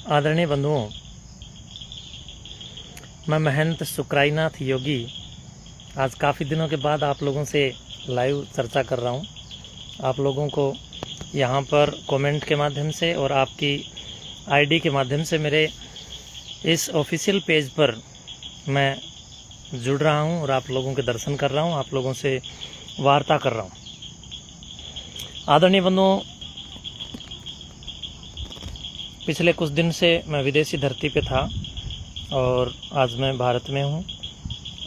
आदरणीय बंधुओं, मैं महंत सुक्राईनाथ योगी आज काफ़ी दिनों के बाद आप लोगों से लाइव चर्चा कर रहा हूं। आप लोगों को यहां पर कमेंट के माध्यम से और आपकी आईडी के माध्यम से मेरे इस ऑफिशियल पेज पर मैं जुड़ रहा हूं और आप लोगों के दर्शन कर रहा हूं, आप लोगों से वार्ता कर रहा हूं। आदरणीय बंधुओं, पिछले कुछ दिन से मैं विदेशी धरती पे था और आज मैं भारत में हूँ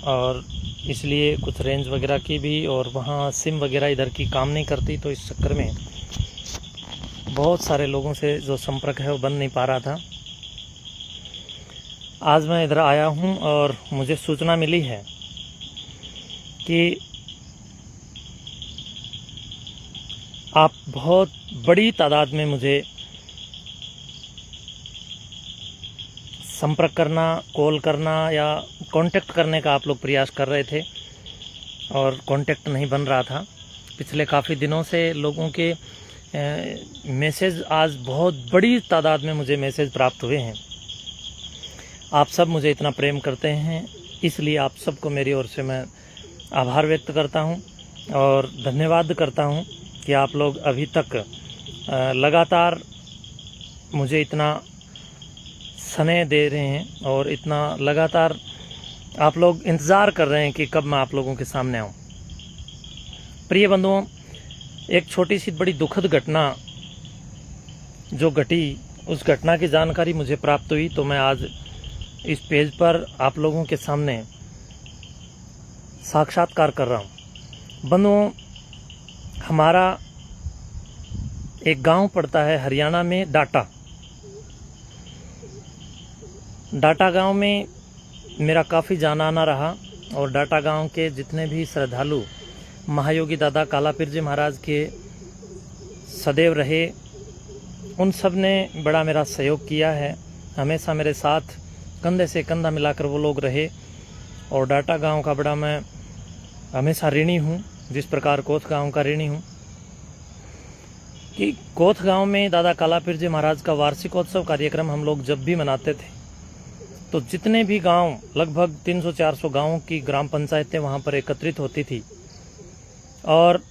और इसलिए कुछ रेंज वगैरह की भी और वहाँ सिम वगैरह इधर की काम नहीं करती, तो इस चक्कर में बहुत सारे लोगों से जो संपर्क है वो बन नहीं पा रहा था। आज मैं इधर आया हूँ और मुझे सूचना मिली है कि आप बहुत बड़ी तादाद में मुझे संपर्क करना, कॉल करना या कांटेक्ट करने का आप लोग प्रयास कर रहे थे और कांटेक्ट नहीं बन रहा था। पिछले काफ़ी दिनों से लोगों के मैसेज, आज बहुत बड़ी तादाद में मुझे मैसेज प्राप्त हुए हैं। आप सब मुझे इतना प्रेम करते हैं, इसलिए आप सबको मेरी ओर से मैं आभार व्यक्त करता हूं और धन्यवाद करता हूं कि आप लोग अभी तक लगातार मुझे इतना स्नेह दे रहे हैं और इतना लगातार आप लोग इंतज़ार कर रहे हैं कि कब मैं आप लोगों के सामने आऊं। प्रिय बंधुओं, एक छोटी सी बड़ी दुखद घटना जो घटी, उस घटना की जानकारी मुझे प्राप्त हुई, तो मैं आज इस पेज पर आप लोगों के सामने साक्षात्कार कर रहा हूं। बंधुओं, हमारा एक गांव पड़ता है हरियाणा में, डाटा गांव में मेरा काफ़ी जाना आना रहा और डाटा गांव के जितने भी श्रद्धालु महायोगी दादा कालापीर जी महाराज के सदैव रहे, उन सब ने बड़ा मेरा सहयोग किया है। हमेशा मेरे साथ कंधे से कंधा मिलाकर वो लोग रहे और डाटा गांव का बड़ा मैं हमेशा ऋणी हूँ, जिस प्रकार कोथ गांव का ऋणी हूँ। कि कोथ गांव में दादा कालापीर जी महाराज का वार्षिकोत्सव कार्यक्रम हम लोग जब भी मनाते थे, तो जितने भी गांव, लगभग 300-400 गांवों की ग्राम पंचायतें वहां पर एकत्रित होती थी और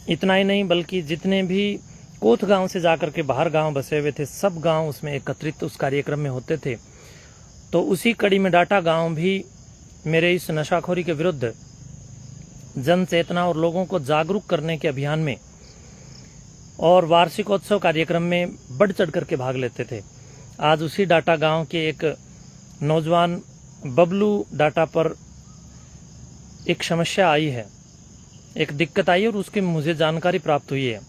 इतना ही नहीं बल्कि जितने भी कोथ गांव से जाकर के बाहर गांव बसे हुए थे, सब गांव उसमें एकत्रित उस कार्यक्रम में होते थे। तो उसी कड़ी में डाटा गांव भी मेरे इस नशाखोरी के विरुद्ध जन चेतना और लोगों को जागरूक करने के अभियान में और वार्षिकोत्सव कार्यक्रम में बढ़ चढ़ करके भाग लेते थे। आज उसी डाटा गांव के एक नौजवान बबलू डाटा पर एक समस्या आई है, एक दिक्कत आई और उसकी मुझे जानकारी प्राप्त हुई है।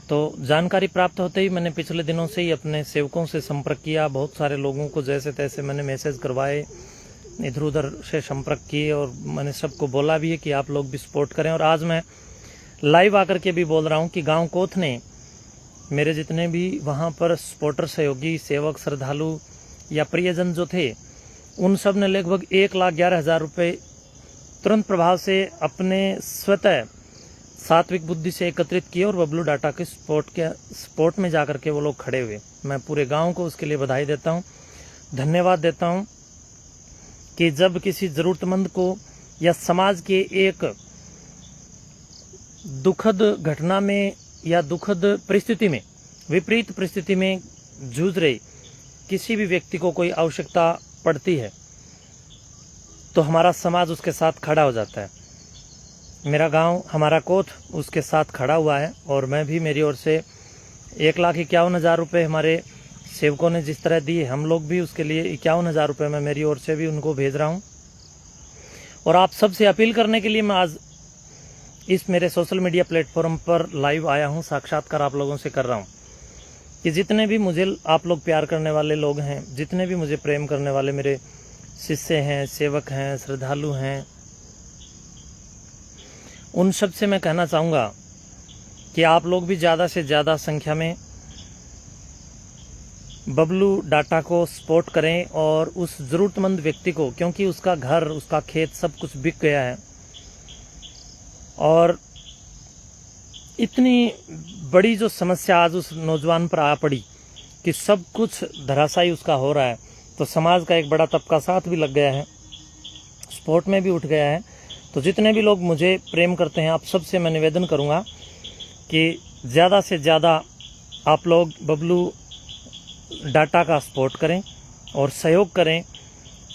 तो जानकारी प्राप्त होते ही मैंने पिछले दिनों से ही अपने सेवकों से संपर्क किया। बहुत सारे लोगों को जैसे तैसे मैंने मैसेज करवाए, इधर उधर से संपर्क किए और मैंने सबको बोला भी है कि आप लोग भी सपोर्ट करें। और आज मैं लाइव आकर के भी बोल रहा हूँ कि गाँव कोथ ने मेरे जितने भी वहाँ पर सपोर्टर, सहयोगी, सेवक, श्रद्धालु या प्रियजन जो थे, उन सब ने लगभग 1,11,000 रुपये तुरंत प्रभाव से अपने स्वतः सात्विक बुद्धि से एकत्रित किए और बबलू डाटा के सपोर्ट में जाकर के वो लोग खड़े हुए। मैं पूरे गांव को उसके लिए बधाई देता हूं, धन्यवाद देता हूं कि जब किसी जरूरतमंद को या समाज के एक दुखद घटना में या दुखद परिस्थिति में, विपरीत परिस्थिति में जूझ रहे किसी भी व्यक्ति को कोई आवश्यकता पड़ती है, तो हमारा समाज उसके साथ खड़ा हो जाता है। मेरा गांव, हमारा कोथ उसके साथ खड़ा हुआ है और मैं भी, मेरी ओर से 1,51,000 रुपये हमारे सेवकों ने जिस तरह दिए, हम लोग भी उसके लिए 51,000 रुपये मैं मेरी ओर से भी उनको भेज रहा हूं। और आप सबसे अपील करने के लिए मैं आज इस मेरे सोशल मीडिया प्लेटफॉर्म पर लाइव आया हूं, साक्षात्कार आप लोगों से कर रहा हूं कि जितने भी मुझे आप लोग प्यार करने वाले लोग हैं, जितने भी मुझे प्रेम करने वाले मेरे शिष्य हैं, सेवक हैं, श्रद्धालु हैं, उन सब से मैं कहना चाहूँगा कि आप लोग भी ज़्यादा से ज़्यादा संख्या में बबलू डाटा को सपोर्ट करें और उस ज़रूरतमंद व्यक्ति को, क्योंकि उसका घर, उसका खेत सब कुछ बिक गया है और इतनी बड़ी जो समस्या आज उस नौजवान पर आ पड़ी कि सब कुछ धराशायी उसका हो रहा है, तो समाज का एक बड़ा तबका साथ भी लग गया है, स्पोर्ट में भी उठ गया है। तो जितने भी लोग मुझे प्रेम करते हैं, आप सबसे मैं निवेदन करूंगा कि ज़्यादा से ज़्यादा आप लोग बबलू डाटा का सपोर्ट करें और सहयोग करें।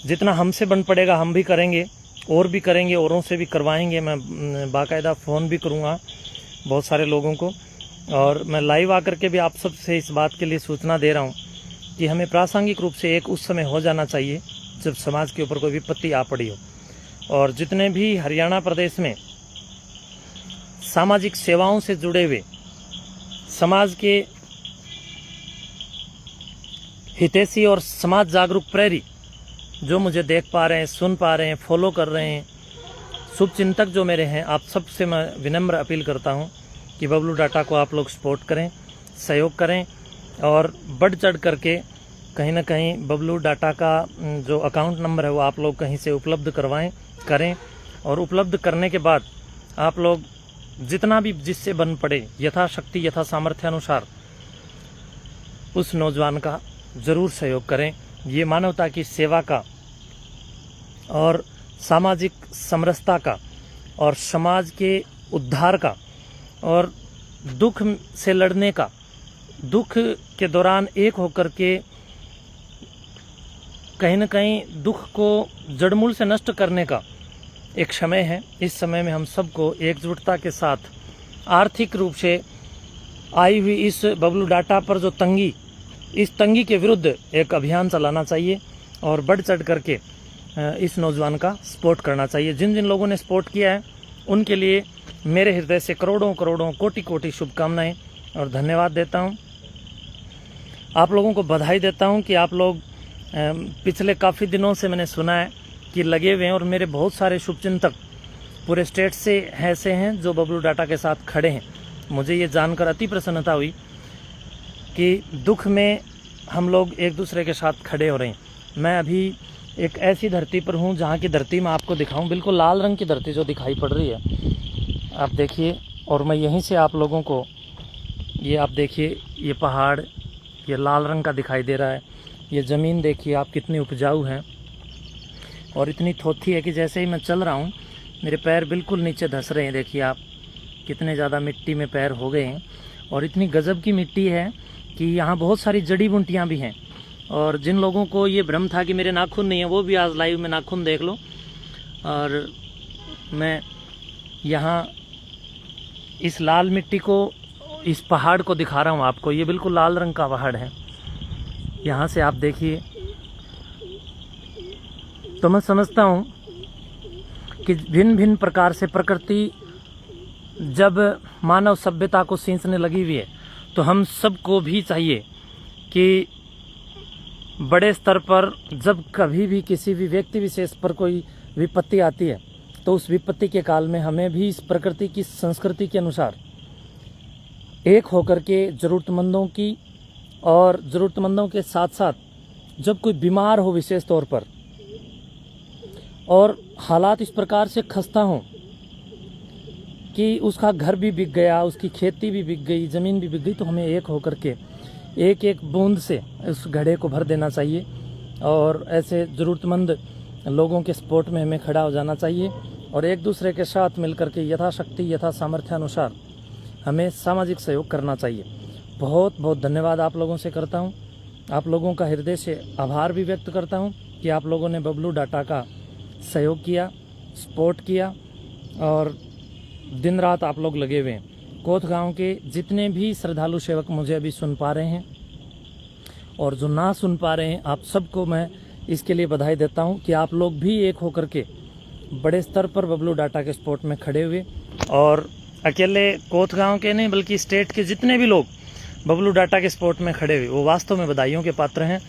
जितना हमसे बन पड़ेगा हम भी करेंगे, और भी करेंगे, औरों से भी करवाएंगे। मैं बाकायदा फ़ोन भी करूँगा बहुत सारे लोगों को, और मैं लाइव आकर के भी आप सबसे इस बात के लिए सूचना दे रहा हूँ कि हमें प्रासंगिक रूप से एक उस समय हो जाना चाहिए जब समाज के ऊपर कोई विपत्ति आ पड़ी हो। और जितने भी हरियाणा प्रदेश में सामाजिक सेवाओं से जुड़े हुए समाज के हितैषी और समाज जागरूक प्रेरी जो मुझे देख पा रहे हैं, सुन पा रहे हैं, फॉलो कर रहे हैं, शुभचिंतक जो मेरे हैं, आप सबसे मैं विनम्र अपील करता हूं कि बबलू डाटा को आप लोग सपोर्ट करें, सहयोग करें, और बढ़ चढ़ करके कहीं ना कहीं बबलू डाटा का जो अकाउंट नंबर है वो आप लोग कहीं से उपलब्ध करें। और उपलब्ध करने के बाद आप लोग जितना भी जिससे बन पड़े यथाशक्ति यथा सामर्थ्य अनुसार उस नौजवान का ज़रूर सहयोग करें। ये मानवता की सेवा का और सामाजिक समरसता का और समाज के उद्धार का और दुख से लड़ने का, दुख के दौरान एक होकर के कहीं न कहीं दुख को जड़मूल से नष्ट करने का एक समय है। इस समय में हम सबको एकजुटता के साथ आर्थिक रूप से आई हुई इस बबलू डाटा पर जो तंगी, इस तंगी के विरुद्ध एक अभियान चलाना चाहिए और बढ़ चढ़ करके इस नौजवान का सपोर्ट करना चाहिए। जिन जिन लोगों ने सपोर्ट किया है उनके लिए मेरे हृदय से करोड़ों करोड़ों कोटि कोटि शुभकामनाएं और धन्यवाद देता हूं। आप लोगों को बधाई देता हूं कि आप लोग पिछले काफ़ी दिनों से मैंने सुना है कि लगे हुए हैं, और मेरे बहुत सारे शुभचिंतक पूरे स्टेट से ऐसे हैं जो बबलू डाटा के साथ खड़े हैं। मुझे ये जानकर अति प्रसन्नता हुई कि दुख में हम लोग एक दूसरे के साथ खड़े हो रहे हैं। मैं अभी एक ऐसी धरती पर हूँ जहाँ की धरती मैं आपको दिखाऊं, बिल्कुल लाल रंग की धरती जो दिखाई पड़ रही है, आप देखिए। और मैं यहीं से आप लोगों को, ये आप देखिए, ये पहाड़ ये लाल रंग का दिखाई दे रहा है। ये ज़मीन देखिए आप कितनी उपजाऊ है और इतनी थोथी है कि जैसे ही मैं चल रहा हूँ मेरे पैर बिल्कुल नीचे धंस रहे हैं। देखिए आप कितने ज़्यादा मिट्टी में पैर हो गए हैं, और इतनी गजब की मिट्टी है कि यहाँ बहुत सारी जड़ी बूटियाँ भी हैं। और जिन लोगों को ये भ्रम था कि मेरे नाखून नहीं है, वो भी आज लाइव में नाखून देख लो। और मैं यहाँ इस लाल मिट्टी को, इस पहाड़ को दिखा रहा हूँ आपको। ये बिल्कुल लाल रंग का पहाड़ है, यहाँ से आप देखिए। तो मैं समझता हूँ कि भिन्न भिन्न प्रकार से प्रकृति जब मानव सभ्यता को सींचने लगी हुई है, तो हम सबको भी चाहिए कि बड़े स्तर पर जब कभी भी किसी भी व्यक्ति विशेष पर कोई विपत्ति आती है, तो उस विपत्ति के काल में हमें भी इस प्रकृति की संस्कृति के अनुसार एक होकर के ज़रूरतमंदों की, और ज़रूरतमंदों के साथ साथ जब कोई बीमार हो विशेष तौर पर, और हालात इस प्रकार से खस्ता हों कि उसका घर भी बिक गया, उसकी खेती भी बिक गई, ज़मीन भी बिक गई, तो हमें एक होकर के एक एक बूंद से उस घड़े को भर देना चाहिए। और ऐसे ज़रूरतमंद लोगों के सपोर्ट में हमें खड़ा हो जाना चाहिए, और एक दूसरे के साथ मिलकर के यथाशक्ति यथा सामर्थ्य अनुसार हमें सामाजिक सहयोग करना चाहिए। बहुत बहुत धन्यवाद आप लोगों से करता हूं। आप लोगों का हृदय से आभार भी व्यक्त करता हूं कि आप लोगों ने बबलू डाटा का सहयोग किया, सपोर्ट किया, और दिन रात आप लोग लगे हुए हैं। कोथ गांव के जितने भी श्रद्धालु सेवक मुझे अभी सुन पा रहे हैं और जो ना सुन पा रहे हैं, आप सबको मैं इसके लिए बधाई देता हूं कि आप लोग भी एक होकर के बड़े स्तर पर बबलू डाटा के सपोर्ट में खड़े हुए। और अकेले कोथ गांव के नहीं बल्कि स्टेट के जितने भी लोग बबलू डाटा के सपोर्ट में खड़े हुए, वो वास्तव में बधाइयों के पात्र हैं।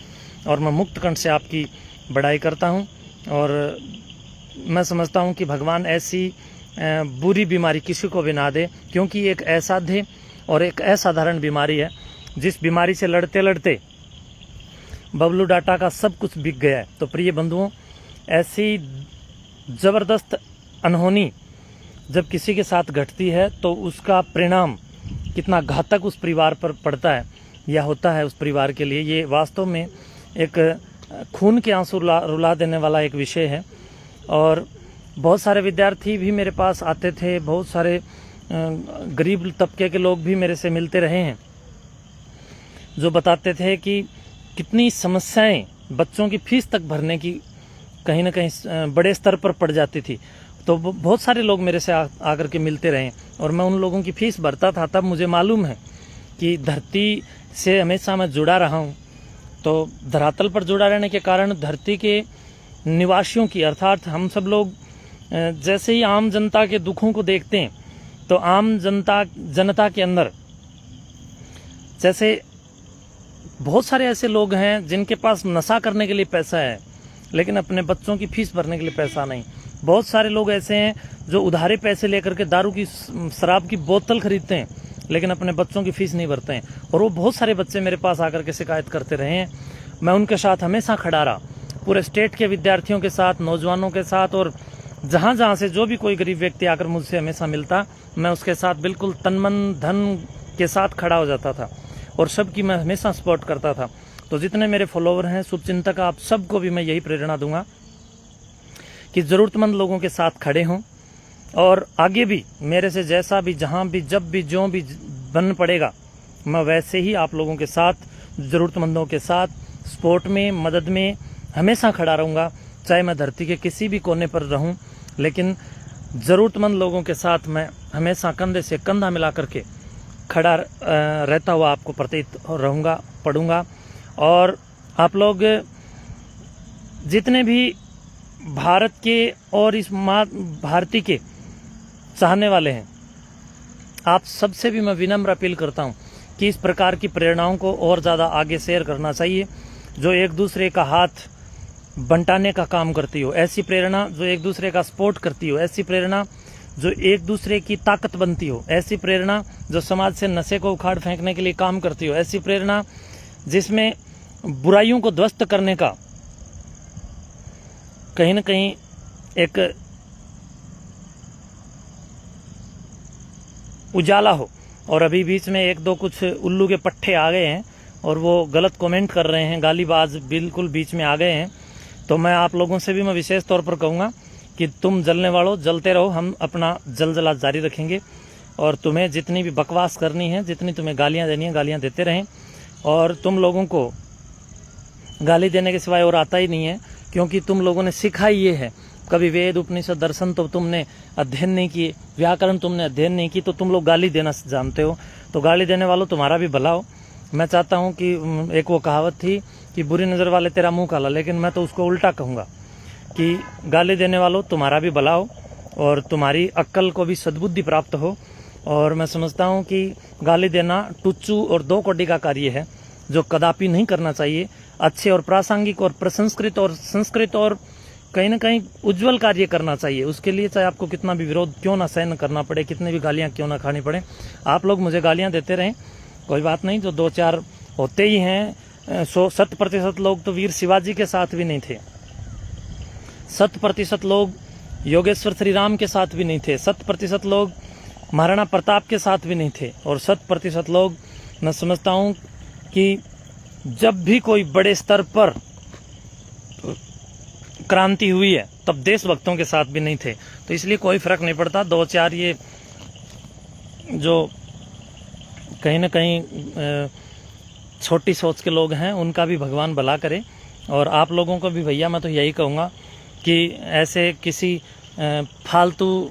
और मैं मुक्त कंठ से आपकी बड़ाई करता हूं, और मैं समझता हूं कि भगवान ऐसी बुरी बीमारी किसी को भी ना दे, क्योंकि एक असाध्य और एक असाधारण बीमारी है, जिस बीमारी से लड़ते लड़ते बबलू डाटा का सब कुछ बिक गया है। तो प्रिय बंधुओं, ऐसी ज़बरदस्त अनहोनी जब किसी के साथ घटती है तो उसका परिणाम कितना घातक उस परिवार पर पड़ता है, या होता है उस परिवार के लिए, ये वास्तव में एक खून के आंसू रुला देने वाला एक विषय है। और बहुत सारे विद्यार्थी भी मेरे पास आते थे, बहुत सारे गरीब तबके के लोग भी मेरे से मिलते रहे हैं, जो बताते थे कि कितनी समस्याएं बच्चों की फीस तक भरने की कहीं ना कहीं बड़े स्तर पर पड़ जाती थी। तो बहुत सारे लोग मेरे से आकर के मिलते रहे और मैं उन लोगों की फीस भरता था। तब मुझे मालूम है कि धरती से हमेशा मैं जुड़ा रहा हूँ। तो धरातल पर जुड़ा रहने के कारण धरती के निवासियों की, अर्थात हम सब लोग जैसे ही आम जनता के दुखों को देखते हैं, तो आम जनता के अंदर जैसे बहुत सारे ऐसे लोग हैं जिनके पास नशा करने के लिए पैसा है लेकिन अपने बच्चों की फीस भरने के लिए पैसा नहीं। बहुत सारे लोग ऐसे हैं जो उधारे पैसे लेकर के दारू की, शराब की बोतल खरीदते हैं लेकिन अपने बच्चों की फीस नहीं भरते हैं। और वो बहुत सारे बच्चे मेरे पास आकर के शिकायत करते रहे हैं। मैं उनके साथ हमेशा खड़ा रहा, पूरे स्टेट के विद्यार्थियों के साथ, नौजवानों के साथ, और जहाँ से जो भी कोई गरीब व्यक्ति आकर मुझसे हमेशा मिलता, मैं उसके साथ बिल्कुल तन मन धन के साथ खड़ा हो जाता था और सबकी मैं हमेशा सपोर्ट करता था। तो जितने मेरे फॉलोवर हैं, शुभचिंतक, आप सबको भी मैं यही प्रेरणा दूंगा कि ज़रूरतमंद लोगों के साथ खड़े हों और आगे भी मेरे से जैसा भी, जहां भी, जब भी, जो भी बन पड़ेगा, मैं वैसे ही आप लोगों के साथ, ज़रूरतमंदों के साथ, सपोर्ट में, मदद में हमेशा खड़ा रहूँगा। चाहे मैं धरती के किसी भी कोने पर रहूं, लेकिन ज़रूरतमंद लोगों के साथ मैं हमेशा कंधे से कंधा मिला करके खड़ा रहता हुआ आपको प्रतीत रहूँगा, पढ़ूँगा। और आप लोग जितने भी भारत के और इस माँ भारती के चाहने वाले हैं, आप सबसे भी मैं विनम्र अपील करता हूं कि इस प्रकार की प्रेरणाओं को और ज़्यादा आगे शेयर करना चाहिए, जो एक दूसरे का हाथ बंटाने का काम करती हो, ऐसी प्रेरणा जो एक दूसरे का सपोर्ट करती हो, ऐसी प्रेरणा जो एक दूसरे की ताकत बनती हो, ऐसी प्रेरणा जो समाज से नशे को उखाड़ फेंकने के लिए काम करती हो, ऐसी प्रेरणा जिसमें बुराइयों को ध्वस्त करने का कहीं न कहीं एक उजाला हो। और अभी बीच में एक दो कुछ उल्लू के पट्टे आ गए हैं और वो गलत कमेंट कर रहे हैं, गालीबाज बिल्कुल बीच में आ गए हैं। तो मैं आप लोगों से भी मैं विशेष तौर पर कहूँगा कि तुम जलने वालों जलते रहो, हम अपना जलजला जारी रखेंगे और तुम्हें जितनी भी बकवास करनी है, जितनी तुम्हें गालियाँ देनी है, गालियाँ देते रहें। और तुम लोगों को गाली देने के सिवाय और आता ही नहीं है, क्योंकि तुम लोगों ने सीखा ही ये है। कभी वेद, उपनिषद, दर्शन तो तुमने अध्ययन नहीं किए, व्याकरण तुमने अध्ययन नहीं की, तो तुम लोग गाली देना जानते हो। तो गाली देने वालों तुम्हारा भी भला हो। मैं चाहता हूँ कि एक वो कहावत थी कि बुरी नज़र वाले तेरा मुंह काला, लेकिन मैं तो उसको उल्टा कहूँगा कि गाली देने वालों तुम्हारा भी भला हो और तुम्हारी अक्ल को भी सद्बुद्धि प्राप्त हो। और मैं समझता हूँ कि गाली देना टुच्चू और दो कौड़ी का कार्य है, जो कदापि नहीं करना चाहिए। अच्छे और प्रासंगिक और प्रसंस्कृत और संस्कृत और कहीं ना कहीं उज्जवल कार्य करना चाहिए। उसके लिए चाहे आपको कितना भी विरोध क्यों ना सहन करना पड़े, कितनी भी गालियाँ क्यों ना खानी पड़े, आप लोग मुझे गालियाँ देते रहें, कोई बात नहीं। जो दो चार होते ही हैं, 100% लोग तो वीर शिवाजी के साथ भी नहीं थे, 100% लोग योगेश्वर श्री राम के साथ भी नहीं थे, 100% लोग महाराणा प्रताप के साथ भी नहीं थे, और 100% लोग मैं समझता हूँ कि जब भी कोई बड़े स्तर पर क्रांति हुई है तब देशभक्तों के साथ भी नहीं थे। तो इसलिए कोई फर्क नहीं पड़ता। दो चार ये जो कहीं ना कहीं छोटी सोच के लोग हैं, उनका भी भगवान भला करे। और आप लोगों को भी भैया मैं तो यही कहूँगा कि ऐसे किसी फालतू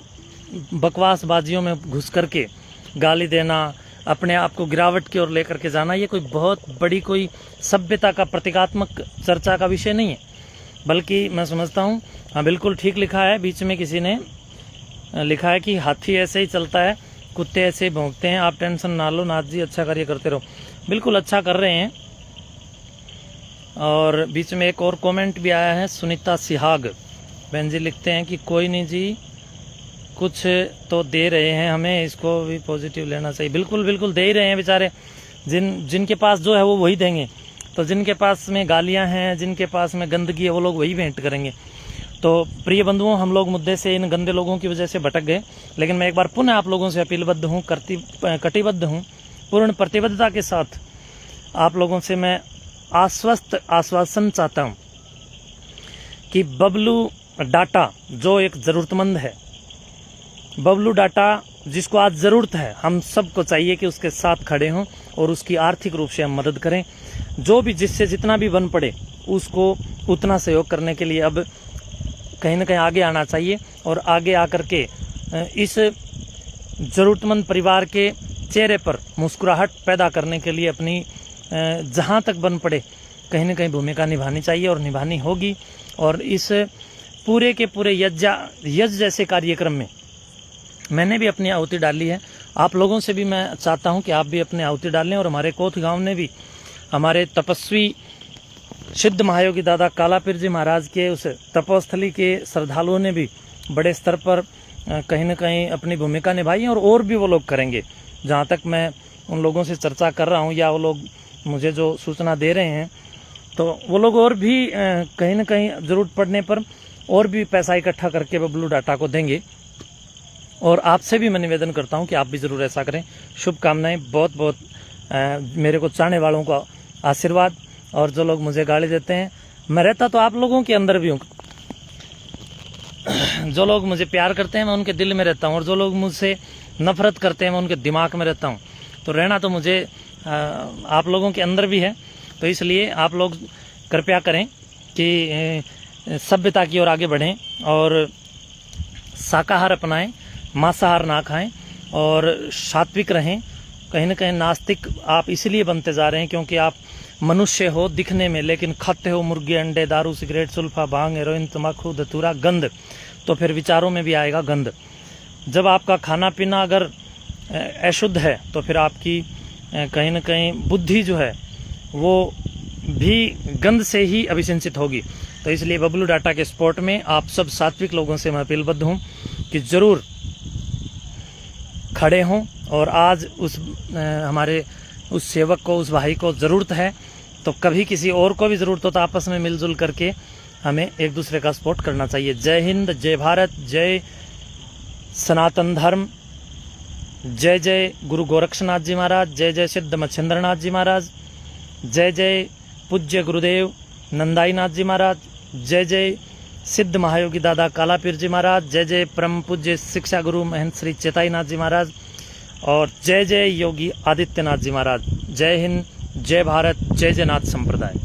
बकवासबाजियों में घुस करके गाली देना, अपने आप को गिरावट की ओर लेकर के जाना, ये कोई बहुत बड़ी कोई सभ्यता का प्रतीकात्मक चर्चा का विषय नहीं है। बल्कि मैं समझता हूँ, हाँ बिल्कुल ठीक लिखा है, बीच में किसी ने लिखा है कि हाथी ऐसे ही चलता है, कुत्ते ऐसे ही भौंकते हैं, आप टेंशन ना लो, नाथ जी अच्छा कार्य करते रहो। बिल्कुल अच्छा कर रहे हैं। और बीच में एक और कमेंट भी आया है, सुनीता सिहाग बहन जी लिखते हैं कि कोई नहीं जी, कुछ तो दे रहे हैं हमें, इसको भी पॉजिटिव लेना चाहिए। बिल्कुल बिल्कुल दे ही रहे हैं बेचारे, जिनके पास जो है वो वही देंगे। तो जिनके पास में गालियां हैं, जिनके पास में गंदगी है, वो लोग वही भेंट करेंगे। तो प्रिय बंधुओं, हम लोग मुद्दे से इन गंदे लोगों की वजह से भटक गए, लेकिन मैं एक बार पुनः आप लोगों से अपीलबद्ध हूँ, कटिबद्ध हूँ, पूर्ण प्रतिबद्धता के साथ आप लोगों से मैं आश्वासन चाहता हूँ कि बबलू डाटा जो एक ज़रूरतमंद है, बबलू डाटा जिसको आज ज़रूरत है, हम सबको चाहिए कि उसके साथ खड़े हों और उसकी आर्थिक रूप से हम मदद करें। जो भी जिससे जितना भी बन पड़े उसको उतना सहयोग करने के लिए अब कहीं ना कहीं आगे आना चाहिए और आगे आकर के इस ज़रूरतमंद परिवार के चेहरे पर मुस्कुराहट पैदा करने के लिए अपनी जहाँ तक बन पड़े कहीं ना कहीं भूमिका निभानी चाहिए और निभानी होगी। और इस पूरे के पूरे यज्ञ जैसे कार्यक्रम में मैंने भी अपनी आहुति डाली है। आप लोगों से भी मैं चाहता हूं कि आप भी अपनी आहुति डालें। और हमारे कोथ गांव ने भी हमारे तपस्वी सिद्ध महायोगी दादा कालापीर जी महाराज के उस तपोस्थली के श्रद्धालुओं ने भी बड़े स्तर पर कहीं न कहीं अपनी भूमिका निभाई है और भी वो लोग करेंगे। जहाँ तक मैं उन लोगों से चर्चा कर रहा हूँ या वो लोग मुझे जो सूचना दे रहे हैं, तो वो लोग और भी कहीं न कहीं ज़रूरत पड़ने पर और भी पैसा इकट्ठा करके बबलू डाटा को देंगे। और आपसे भी मैं निवेदन करता हूं कि आप भी ज़रूर ऐसा करें। शुभकामनाएं, बहुत बहुत मेरे को चाहने वालों का आशीर्वाद। और जो लोग मुझे गाली देते हैं, मैं रहता तो आप लोगों के अंदर भी हूँ। जो लोग मुझे प्यार करते हैं मैं उनके दिल में रहता हूँ और जो लोग मुझसे नफरत करते हैं मैं उनके दिमाग में रहता हूँ। तो रहना तो मुझे आप लोगों के अंदर भी है। तो इसलिए आप लोग कृपया करें कि सभ्यता की ओर आगे बढ़ें और शाकाहार अपनाएं, मांसाहार ना खाएं और सात्विक रहें। कहीं ना कहीं नास्तिक आप इसलिए बनते जा रहे हैं क्योंकि आप मनुष्य हो दिखने में, लेकिन खाते हो मुर्गे, अंडे, दारू, सिगरेट, सुल्फा, भांग, हेरोइन, तम्बाकू, धतूरा, गंध। तो फिर विचारों में भी आएगा गंध। जब आपका खाना पीना अगर अशुद्ध है तो फिर आपकी कहीं ना कहीं बुद्धि जो है वो भी गंध से ही अभिसिंचित होगी। तो इसलिए बबलू डाटा के स्पोर्ट में आप सब सात्विक लोगों से मैं अपीलबद्ध हूँ कि ज़रूर खड़े हों। और आज उस हमारे उस सेवक को, उस भाई को ज़रूरत है, तो कभी किसी और को भी ज़रूरत हो तो आपस में मिलजुल करके हमें एक दूसरे का सपोर्ट करना चाहिए। जय हिंद, जय भारत, जय सनातन धर्म, जय जय गुरु गोरक्षनाथ जी महाराज, जय जय सिद्ध मच्छिंद्रनाथ जी महाराज, जय जय पूज्य गुरुदेव नंदाई नाथ जी महाराज, जय जय सिद्ध महायोगी दादा कालापीर जी महाराज, जय जय परम पूज्य शिक्षा गुरु महंत श्री चेताई नाथ जी महाराज, और जय जय योगी आदित्यनाथ जी महाराज। जय हिंद, जय भारत, जय जय नाथ संप्रदाय।